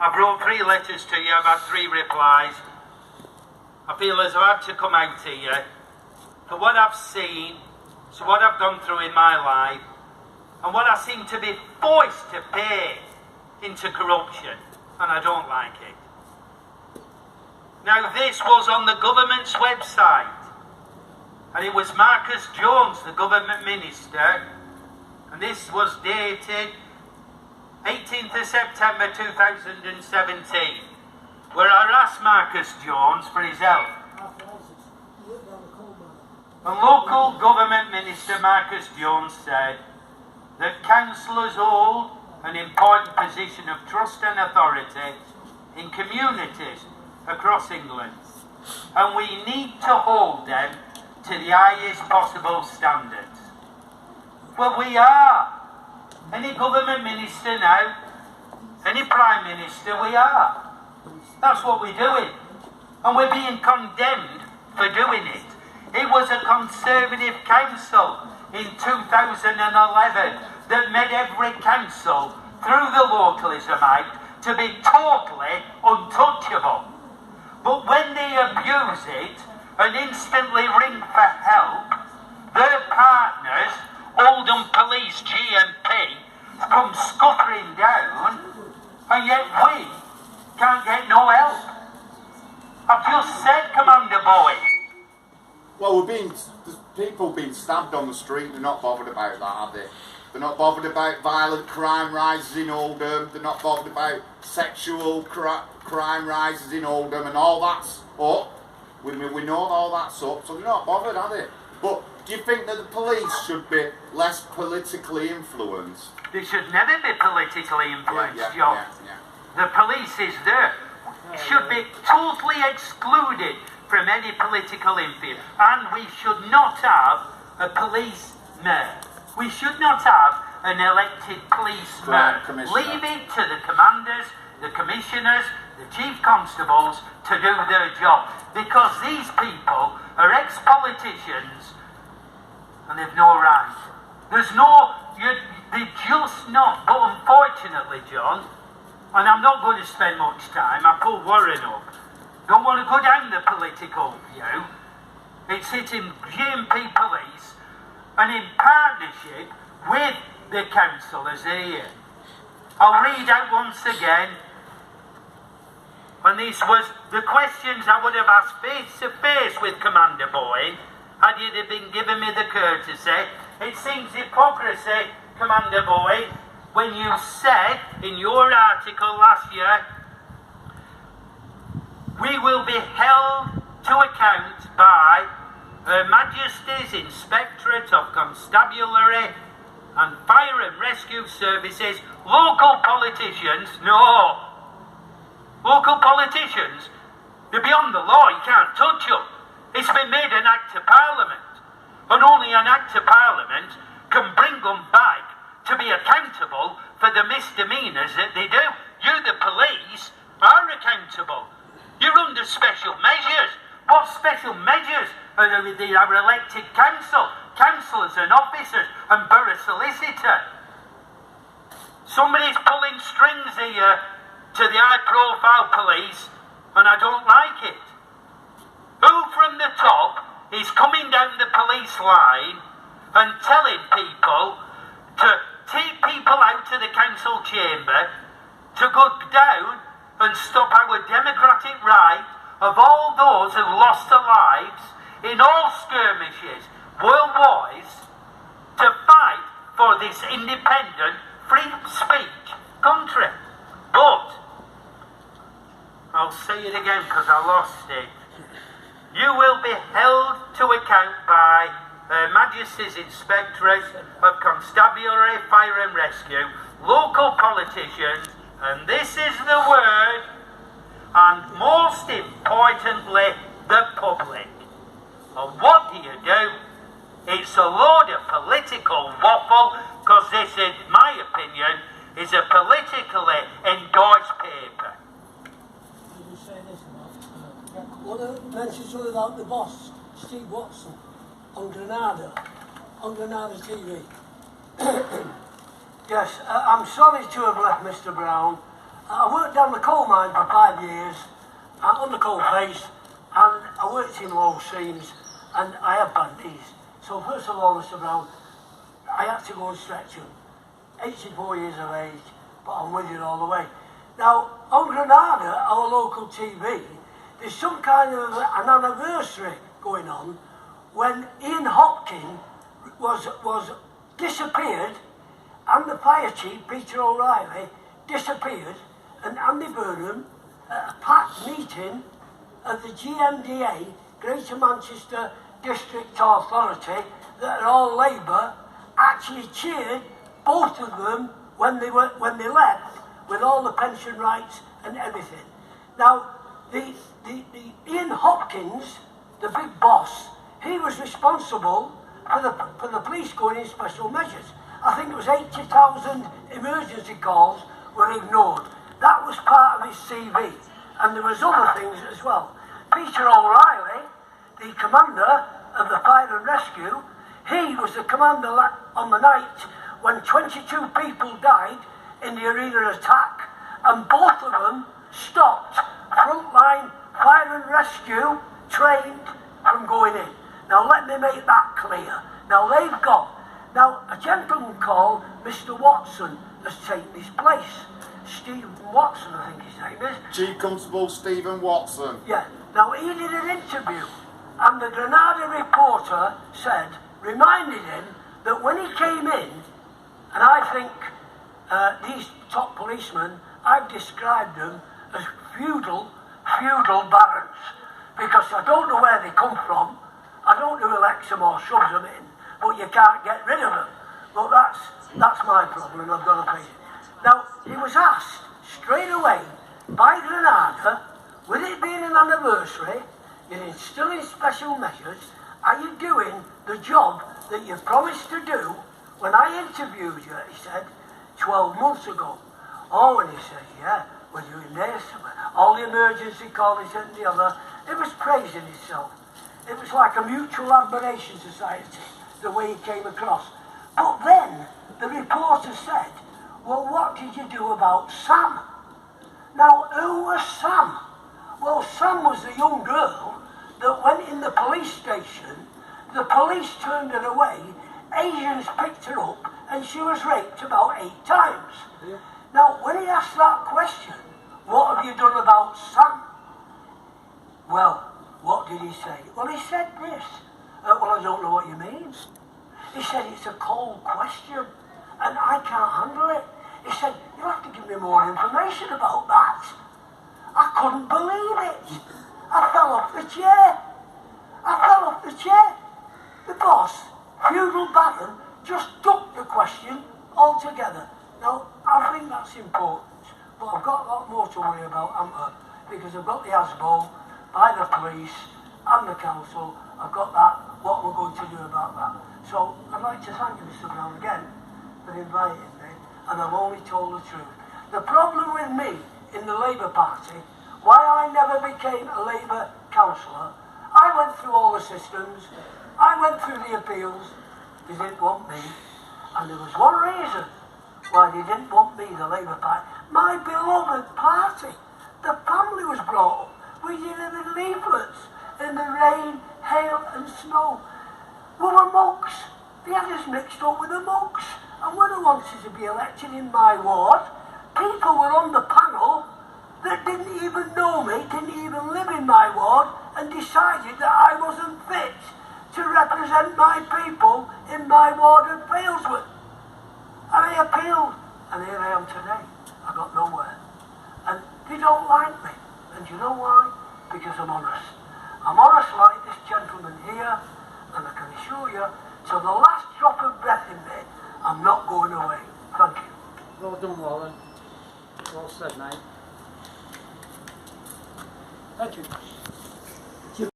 I've wrote 3 letters to you, I've had 3 replies. I feel as I've had to come out here for what I've seen, so what I've gone through in my life, and what I seem to be forced to pay into corruption, and I don't like it. Now this was on the government's website, and it was Marcus Jones, the government minister, and this was dated 18th of September 2017, where I asked Marcus Jones for his help. And local government minister Marcus Jones said that councillors hold an important position of trust and authority in communities across England, and we need to hold them to the highest possible standards. Well, we are. Any government minister now, any prime minister, we are. That's what we're doing. And we're being condemned for doing it. It was a Conservative council in 2011 that made every council, through the Localism Act, to be totally untouchable. But when they abuse it and instantly ring for help, their partners, Oldham Police GMP, come scuttering down, and yet we can't get no help. I've just said, Commander Boy. Well, there's people being stabbed on the street. They're not bothered about that, are they? They're not bothered about violent crime rises in Oldham. They're not bothered about sexual crime rises in Oldham, and all that's up. We know all that's up, so they're not bothered, are they? But do you think that the police should be less politically influenced? They should never be politically influenced, John. The police is there. Should be totally excluded from any political influence. And we should not have a police mayor. We should not have an elected police mayor. Leave it to the commanders, the commissioners, the chief constables to do their job. Because these people are ex-politicians and they've no right. There's no, they're just not. But unfortunately, John, and I'm not going to spend much time, I pulled Warren up. Don't want to go down the political view. It's hitting GMP police and in partnership with the councillors here. I'll read out once again. And this was the questions I would have asked face to face with Commander Boyd had you been given me the courtesy. It seems hypocrisy, Commander Boyd, when you said in your article last year, we will be held to account by Her Majesty's Inspectorate of Constabulary and Fire and Rescue Services. Local politicians, no. Local politicians, they're beyond the law, you can't touch them. It's been made an Act of Parliament, and only an Act of Parliament can bring them back to be accountable for the misdemeanours that they do. You, the police, are accountable. You're under special measures. What special measures are they? Are elected councillors and officers and borough solicitor. Somebody's pulling strings here to the high-profile police, and I don't like it. Who from the top is coming down the police line and telling people to take people out to the council chamber to go down and stop our democratic right of all those who lost their lives in all skirmishes worldwide to fight for this independent, free speech country? But I'll say it again because I lost it. You will be held to account by Her Majesty's Inspectorate of Constabulary, Fire and Rescue, local politicians, and this is the word, and most importantly, the public. And what do? It's a load of political waffle, because this, in my opinion, is a politically endorsed paper. Did you say this, Mark? What mentioned something about the boss, Steve Watson, on Granada TV. Yes, I'm sorry to have left Mr. Brown. I worked worked down the coal mine for 5 years, on the coal face, and I worked in low seams, and I have bandies. So first of all, Mr. Brown, I had to go and stretch him. 84 years of age, but I'm with you all the way. Now, on Granada, our local TV, there's some kind of an anniversary going on when Ian Hopkins was disappeared, and the fire chief, Peter O'Reilly, disappeared, and Andy Burnham, at a packed meeting of the GMDA, Greater Manchester District Authority, that are all Labour, actually cheered both of them when they left, with all the pension rights and everything. Now, the Ian Hopkins, the big boss, he was responsible for the police going in special measures. I think it was 80,000 emergency calls were ignored. That was part of his CV, and there was other things as well. Peter O'Reilly, the commander of the fire and rescue, he was the commander on the night when 22 people died in the arena attack, and both of them stopped frontline fire and rescue trained from going in. Now let me make that clear. Now they've gone. Now a gentleman called Mr. Watson has taken his place. Stephen Watson, I think his name is. Chief Constable Stephen Watson. Yeah. Now he did an interview, and the Granada reporter reminded him that when he came in, and I think these top policemen, I've described them as feudal barons, because I don't know where they come from. I don't know who elects them or shoves them in, but you can't get rid of them. But that's my problem, I've got to face it. Now, he was asked straight away by Granada, with it being an anniversary, you're instilling special measures, are you doing the job that you promised to do when I interviewed you, he said, 12 months ago. Oh, and he said, yeah, we're doing this, all the emergency calls and the other. It was praising itself. It was like a mutual admiration society, the way he came across. But then, the reporter said, well, what did you do about Sam? Now, who was Sam? Well, Sam was the young girl that went in the police station, the police turned her away, Asians picked her up, and she was raped about 8 times. Yeah. Now, when he asked that question, what have you done about Sam? Well, what did he say? Well, he said this. Well, I don't know what you mean. He said, it's a cold question, and I can't handle it. He said, you'll have to give me more information about that. I couldn't believe it. I fell off the chair. The boss, feudal baron, just ducked the question altogether. Now, I think that's important, but I've got a lot more to worry about, haven't I? Because I've got the ASBO by the police and the council. I've got that, what we're going to do about that. So, I'd like to thank you, Mr. Brown, again, for inviting me, and I've only told the truth. The problem with me in the Labour Party, why I never became a Labour councillor, I went through all the systems, I went through the appeals, they didn't want me, and there was one reason why they didn't want me, the Labour Party. My beloved party, the family was brought up, we delivered leaflets in the rain, hail and snow. We were mugs, they had us mixed up with the mugs, and when I wanted to be elected in my ward, people were on the panel that didn't even know me, didn't even live in my ward, and decided that I wasn't fit to represent my people in my ward of Failsworth. And I appealed, and here I am today. I got nowhere. And they don't like me. And you know why? Because I'm honest. I'm honest like this gentleman here, and I can assure you, till the last drop of breath in me, I'm not going away. Thank you. Well done, Warren. Well said, mate. Thank you.